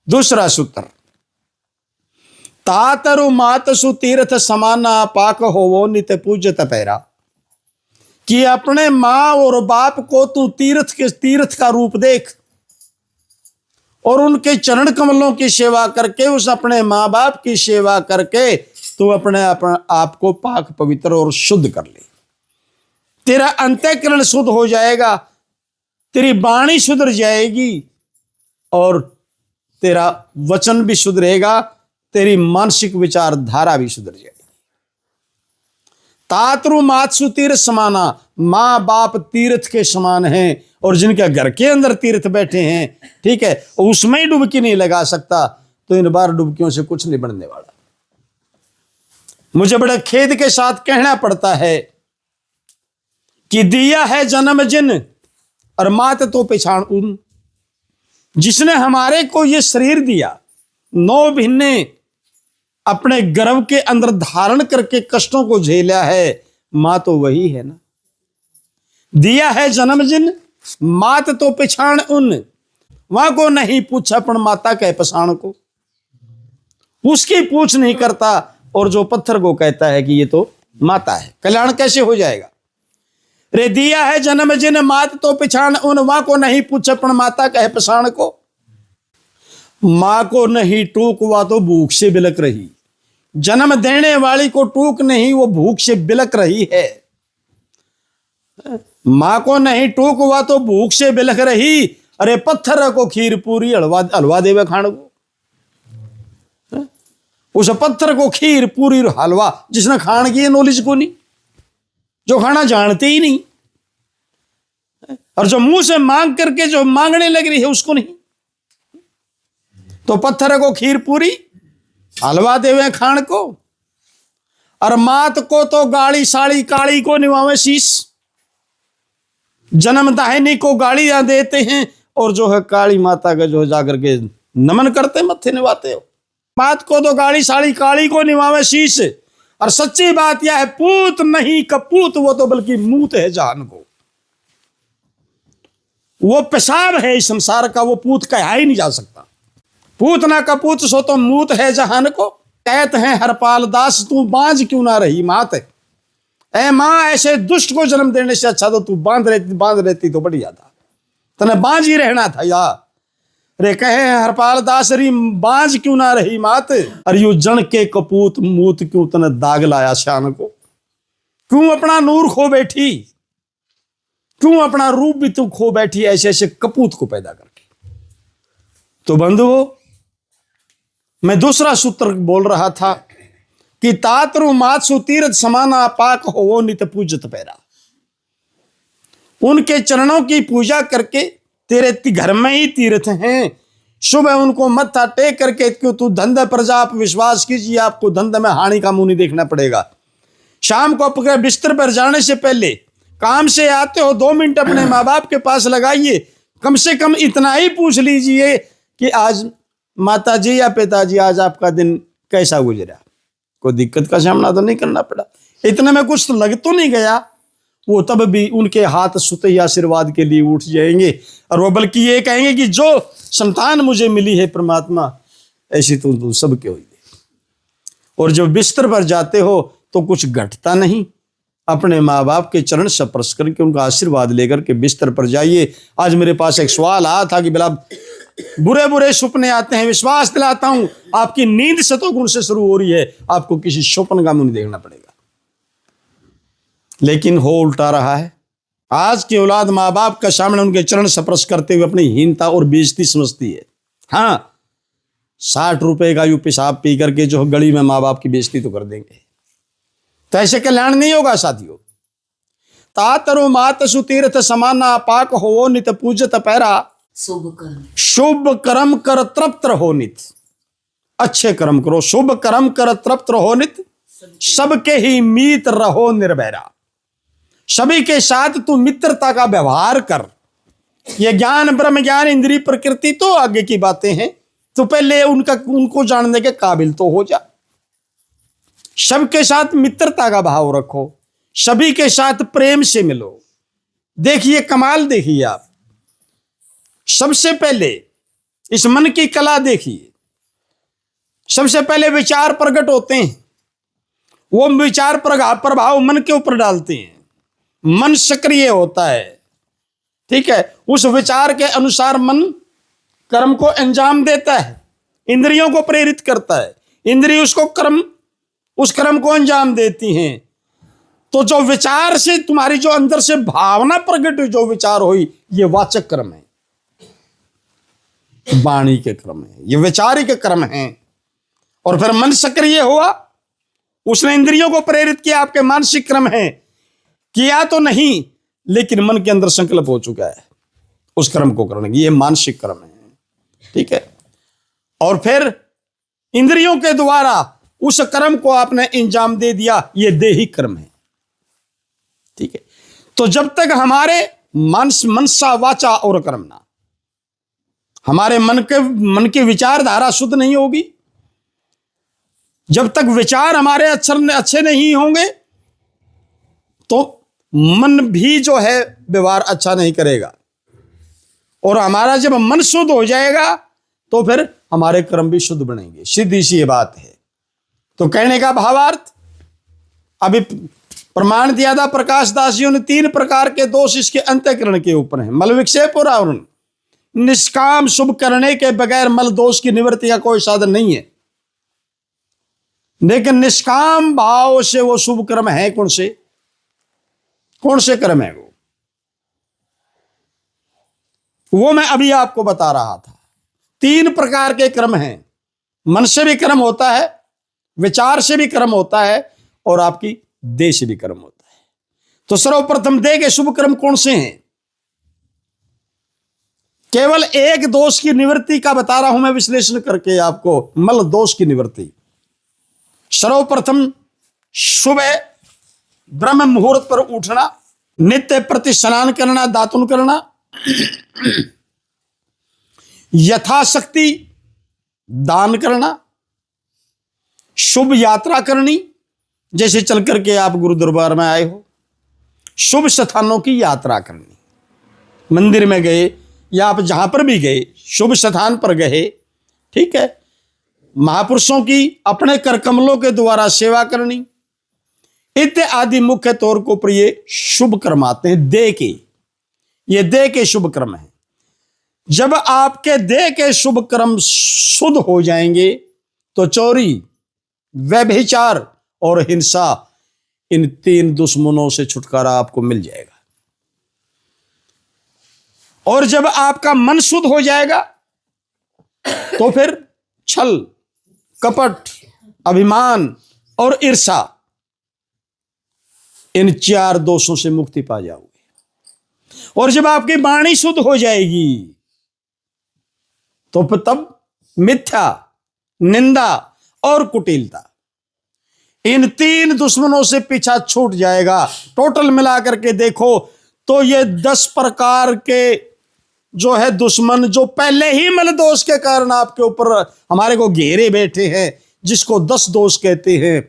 दूसरा सूत्र, तातरु मातसु तीर्थ समाना पाक होवो नित पूजत पैरा, कि अपने मां और बाप को तू तीर्थ का रूप देख और उनके चरण कमलों की सेवा करके, उस अपने मां बाप की सेवा करके तू अपने आप को पाक पवित्र और शुद्ध कर ले। तेरा अंतःकरण शुद्ध हो जाएगा, तेरी वाणी सुधर जाएगी और तेरा वचन भी शुद्ध रहेगा, तेरी मानसिक विचारधारा भी सुधर जाएगी। तातरु मातसु तीर्थ समाना, मां बाप तीर्थ के समान हैं और जिनके घर के अंदर तीर्थ बैठे हैं, ठीक है, उसमें ही डुबकी नहीं लगा सकता तो इन बार डुबकियों से कुछ नहीं बनने वाला। मुझे बड़े खेद के साथ कहना पड़ता है कि दिया है जन्म जिन और मात तो पहचान उन, जिसने हमारे को ये शरीर दिया, 9 महीने अपने गर्भ के अंदर धारण करके कष्टों को झेला है, मां तो वही है ना। दिया है जन्म जिन मात तो पहचान उन, वहां को नहीं पूछा पण माता कह पछाण को, उसकी पूछ नहीं करता और जो पत्थर को कहता है कि ये तो माता है। कल्याण कैसे हो जाएगा? रे दिया है जन्म जिन मात तो पहचान उन, वहां को नहीं पूछा पण माता कह पछाण को। मां को नहीं टूक हुआ तो भूख से बिलक रही, जन्म देने वाली को टूक नहीं, वो भूख से बिलक रही है। मां को नहीं टूक हुआ तो भूख से बिलक रही, अरे पत्थर को खीर पूरी हलवा देवे खाण को। उस पत्थर को खीर पूरी हलवा, जिसने खान की नॉलेज को नहीं, जो खाना जानते ही नहीं, और जो मुंह से मांग करके जो मांगने लग रही है उसको नहीं। तो पत्थर को खीर पूरी हलवा देवे खान को, और मात को तो गाड़ी साड़ी काली को निभावे शीश। जन्म दाहिनी को गालियां देते हैं और जो है काली माता का जो जाकर के नमन करते मत्थे निभाते हो। मात को तो गाड़ी साड़ी काली को निभावे शीश, और सच्ची बात यह है पूत नहीं कपूत, वो तो बल्कि मूत है जहान को। वो पेशाब है इस संसार का, वो पूत कहा ही नहीं जा सकता। पूत ना कपूत सो तो मूत है जहान को। कहते हैं हरपाल दास तू बांझ क्यों ना रही मात, ऐ मां ऐसे दुष्ट को जन्म देने से अच्छा तो तू बांध रहती तो बढ़िया था, तने बांझ ही रहना था यार। रे कहे हरपाल दास री बांझ क्यों ना रही मात, अरे यू जन के कपूत मूत क्यों तने दाग लाया शान को। क्यों अपना नूर खो बैठी, क्यों अपना रूप भी तू खो बैठी ऐसे ऐसे कपूत को पैदा करके। तो बंधुओं, मैं दूसरा सूत्र बोल रहा था कि तातरु मातसु तीर्थ समाना पाक हो नित पूजत पैरा, उनके चरणों की पूजा करके तेरे घर में ही तीर्थ हैं। सुबह उनको मत्था टेक करके, क्यों तू धंधे पर जा, आप विश्वास कीजिए आपको धंधे में हानि का मुंह नहीं देखना पड़ेगा। शाम को अपने बिस्तर पर जाने से पहले काम से आते हो 2 मिनट अपने माँ बाप के पास लगाइए, कम से कम इतना ही पूछ लीजिए कि आज माता जी या पिताजी आज आपका दिन कैसा गुजरा, कोई दिक्कत का सामना तो नहीं करना पड़ा, इतने में कुछ तो लग तो नहीं गया। वो तब भी उनके हाथ सुते ही आशीर्वाद के लिए उठ जाएंगे और वो बल्कि ये कहेंगे कि जो संतान मुझे मिली है परमात्मा ऐसी तो सबके हुई। और जब बिस्तर पर जाते हो तो कुछ घटता नहीं, अपने माँ बाप के चरण स्पर्श करके उनका आशीर्वाद लेकर के बिस्तर पर जाइए। आज मेरे पास एक सवाल आया था कि बिला बुरे बुरे सपने आते हैं, विश्वास दिलाता हूं आपकी नींद सतोगुण से शुरू हो रही है, आपको किसी स्वप्न का मुंह नहीं देखना पड़ेगा। लेकिन हो उल्टा रहा है। आज की औलाद माँ बाप का सामने उनके चरण स्पर्श करते हुए अपनी हीनता और बेइज्जती समझती है। हाँ, 60 रुपए का यू पेशाब पी करके जो गली में माँ बाप की बेइज्जती तो कर देंगे, तो ऐसे कल्याण नहीं होगा साथियों। तातरु मातसु तीर्थ समाना पाक हो नित पूजत पैरा, शुभ कर्म कर तृप्त रहो नित। अच्छे कर्म करो, शुभ कर्म कर तृप्त रहो नित, सबके ही मीत रहो निर्भैरा। सभी के साथ तू मित्रता का व्यवहार कर। ये ज्ञान ब्रह्म ज्ञान इंद्रिय प्रकृति तो आगे की बातें हैं, तो पहले उनको जानने के काबिल तो हो जा। सबके साथ मित्रता का भाव रखो, सभी के साथ प्रेम से मिलो। देखिए कमाल देखिए आप, सबसे पहले इस मन की कला देखिए। सबसे पहले विचार प्रकट होते हैं, वो विचार प्रभाव मन के ऊपर डालते हैं, मन सक्रिय होता है, ठीक है। उस विचार के अनुसार मन कर्म को अंजाम देता है, इंद्रियों को प्रेरित करता है, इंद्रिय उस कर्म को अंजाम देती हैं। तो जो विचार से तुम्हारी जो अंदर से भावना प्रकट हुई, जो विचार हुई, ये वाचक कर्म है, वाणी के कर्म है, ये वैचारिक कर्म है। और फिर मन सक्रिय हुआ, उसने इंद्रियों को प्रेरित किया, आपके मानसिक कर्म है, किया तो नहीं लेकिन मन के अंदर संकल्प हो चुका है उस कर्म को करने की, ये मानसिक कर्म है, ठीक है। और फिर इंद्रियों के द्वारा उस कर्म को आपने अंजाम दे दिया, ये देहिक कर्म है, ठीक है। तो जब तक हमारे मनसा वाचा और कर्मणा, हमारे मन की विचारधारा शुद्ध नहीं होगी, जब तक विचार हमारे अच्छे नहीं होंगे तो मन भी जो है व्यवहार अच्छा नहीं करेगा। और हमारा जब मन शुद्ध हो जाएगा तो फिर हमारे कर्म भी शुद्ध बनेंगे, सीधी सी ये बात है। तो कहने का भावार्थ, अभी प्रमाण दिया था प्रकाश दासियों ने, 3 प्रकार के दोष इसके अंतःकरण के ऊपर हैं, मल विक्षेप और आवरण। निष्काम शुभ करने के बगैर मल दोष की निवृत्ति का कोई साधन नहीं है, लेकिन निष्काम भाव से वो शुभ कर्म है। कौन से कर्म है वो मैं अभी आपको बता रहा था। 3 प्रकार के कर्म हैं, मन से भी कर्म होता है, विचार से भी कर्म होता है, और आपकी देह से भी कर्म होता है। तो सर्वप्रथम देह के शुभ कर्म कौन से हैं? केवल एक दोष की निवृत्ति का बता रहा हूं मैं, विश्लेषण करके आपको, मल दोष की निवृत्ति। सर्वप्रथम सुबह ब्रह्म मुहूर्त पर उठना, नित्य प्रति स्नान करना, दातुन करना, यथाशक्ति दान करना, शुभ यात्रा करनी, जैसे चल करके आप गुरु दरबार में आए हो, शुभ स्थानों की यात्रा करनी, मंदिर में गए या आप जहां पर भी गए, शुभ स्थान पर गए, ठीक है। महापुरुषों की अपने कर कमलों के द्वारा सेवा करनी, इत्यादि मुख्य तौर को पर ये शुभ कर्म आते हैं देह के, ये देह के शुभ कर्म हैं। जब आपके देह के शुभ कर्म शुद्ध हो जाएंगे तो चोरी, व्यभिचार और हिंसा, इन 3 दुश्मनों से छुटकारा आपको मिल जाएगा। और जब आपका मन शुद्ध हो जाएगा तो फिर छल, कपट, अभिमान और ईर्ष्या, इन 4 दोषों से मुक्ति पा जाओगे। और जब आपकी वाणी शुद्ध हो जाएगी तो तब मिथ्या, निंदा और कुटिलता, इन 3 दुश्मनों से पीछा छूट जाएगा। टोटल मिलाकर के देखो तो ये 10 प्रकार के जो है दुश्मन, जो पहले ही मल दोष के कारण आपके ऊपर हमारे को घेरे बैठे हैं, जिसको 10 दोष कहते हैं,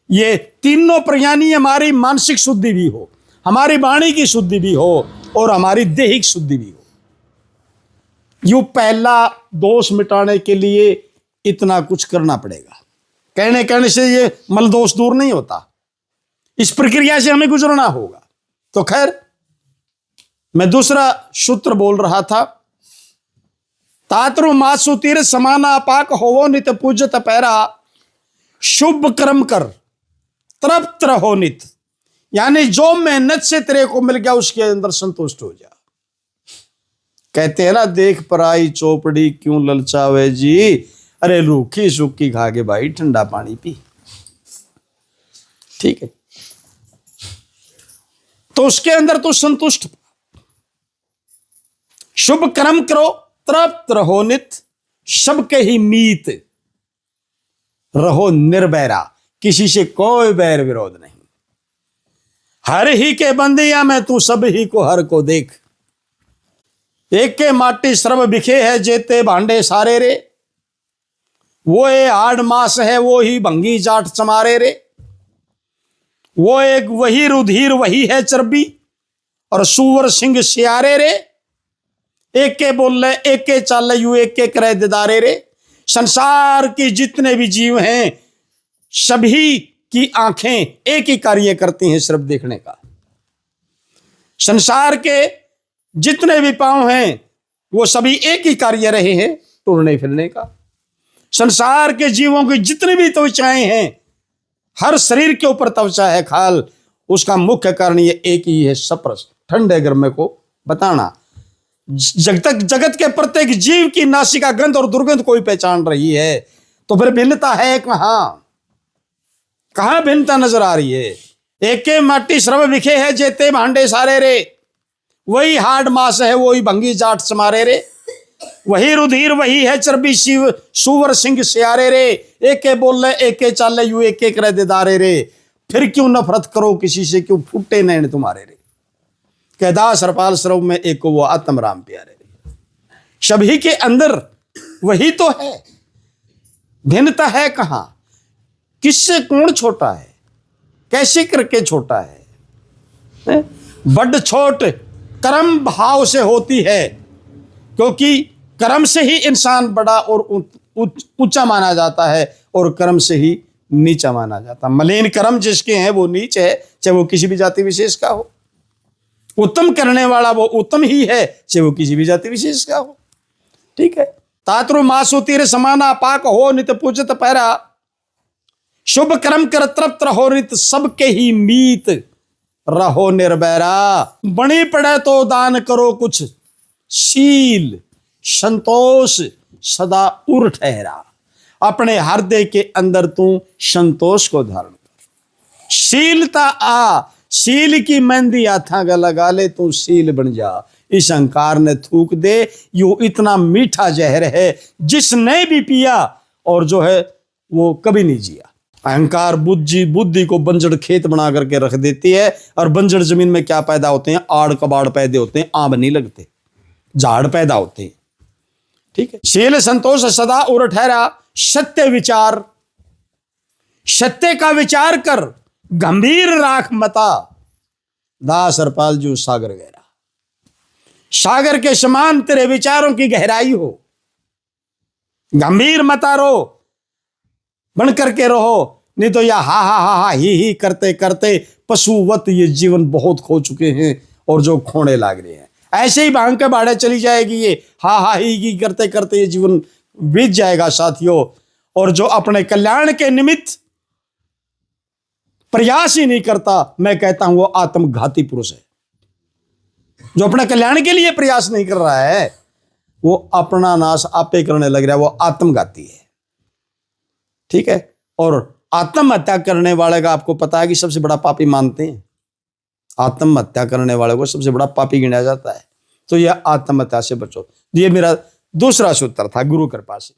ये तीनों प्रयानी हमारी मानसिक शुद्धि भी हो, हमारी वाणी की शुद्धि भी हो और हमारी दैहिक शुद्धि भी हो। यूं पहला दोष मिटाने के लिए इतना कुछ करना पड़ेगा। कहने से ये मल दोष दूर नहीं होता, इस प्रक्रिया से हमें गुजरना होगा। तो खैर, मैं दूसरा सूत्र बोल रहा था, तात्रु मासु तीर समाना पाक होवो नित पूजत पैरा, शुभ कर्म कर तृप्त रहो नित, यानी जो मेहनत से तेरे को मिल गया उसके अंदर संतुष्ट हो जा। कहते हैं ना, देख पराई चौपड़ी क्यों ललचावे जी, अरे रूखी सूखी खा के भाई ठंडा पानी पी, ठीक है। तो उसके अंदर तो संतुष्ट, शुभ कर्म करो, तृप्त रहो नित, सबके ही मीत रहो निर्वैरा, किसी से कोई बैर विरोध नहीं। हर ही के बंदिया में तू सब ही को हर को देख, एक के माटी सर्व बिखे है जेते भांडे सारे रे, वो ए आड़ मास है वो ही भंगी जाट चमारे रे, वो एक वही रुधिर वही है चर्बी और सुअर सिंह सियारे रे, एक के बोल ले, एक के चाल ले, यू एक के करे दीदारे रे। संसार के जितने भी जीव हैं सभी की आंखें एक ही कार्य करती हैं, सिर्फ देखने का। संसार के जितने भी पांव हैं वो सभी एक ही कार्य रहे हैं, टूरने फिरने का। संसार के जीवों की जितनी भी त्वचाएं हैं, हर शरीर के ऊपर त्वचा है खाल, उसका मुख्य कारण ये एक ही है, सप्रस, ठंडे गर्म को बताना। जगत के प्रत्येक जीव की नासिका गंध और दुर्गंध कोई पहचान रही है, तो फिर भिन्नता है कहां भिन्नता नजर आ रही है? एक के माटी श्रम विखे है जेते भांडे सारे रे, वही हाड मास है वही भंगी जाट समारे रे, वही रुधिर वही है चर्बी शिव सुवर सिंह सियारे रे। एक के बोल ले, एक के चाल ले, यू एक के करे दीदारे रे। फिर क्यों नफरत करो किसी से, क्यों फूटे नैन तुम्हारे रे। कैदास हरपाल सरव में एक को वो आत्म राम प्यारे रे। सभी के अंदर वही तो है, भिन्नता है कहां? किससे कौन छोटा है, कैसे करके छोटा है? बड़ छोट कर्म भाव से होती है, क्योंकि कर्म से ही इंसान बड़ा और ऊंचा माना जाता है और कर्म से ही नीचा माना जाता है। मलिन कर्म जिसके हैं वो नीच है, चाहे वो किसी भी जाति विशेष का हो। उत्तम करने वाला वो उत्तम ही है, चाहे वो किसी भी जाति विशेष का हो। ठीक है। तात्रु मासु तीर समाना, पाक हो नित पूजत पैरा, शुभ कर्म कर तृप्त रहो नित, सबके ही मीत रहो निर्बैरा। बणी पड़े तो दान करो कुछ, शील संतोष सदा उर ठहरा। अपने हृदय के अंदर तू संतोष को धारण कर। शीलता शील की मेहंदी हाथा का लगा ले, तू शील बन जा। इस अहंकार ने थूक दे, यो इतना मीठा जहर है जिसने भी पिया और जो है वो कभी नहीं जिया। अहंकार बुद्धि को बंजर खेत बना करके रख देती है, और बंजर जमीन में क्या पैदा होते हैं? आड़ कबाड़ पैदा होते हैं, आम नहीं लगते, झाड़ पैदा होते हैं। ठीक है। शील संतोष सदा उर ठहरा, सत्य विचार, सत्य का विचार कर, गंभीर राख मता। दास हरपाल जी सागर गहरा, सागर के समान तेरे विचारों की गहराई हो। गंभीर मता रो, बन करके रहो, नहीं तो या हा हा हा हा ही करते करते पशुवत ये जीवन बहुत खो चुके हैं और जो खोने लाग रहे हैं। ऐसे ही भांग के बाड़े चली जाएगी ये हा हा ही करते करते ये जीवन बीत जाएगा साथियों। और जो अपने कल्याण के निमित्त प्रयास ही नहीं करता, मैं कहता हूं वो आत्मघाती पुरुष है। जो अपने कल्याण के लिए प्रयास नहीं कर रहा है वो अपना नाश आपे करने लग रहा है, वो आत्मघाती है। ठीक है। और आत्महत्या करने वाले का आपको पता है कि सबसे बड़ा पापी मानते हैं, आत्महत्या करने वाले को सबसे बड़ा पापी गिना जाता है। तो यह आत्महत्या से बचो। ये मेरा दूसरा सूत्र था गुरु कृपा से।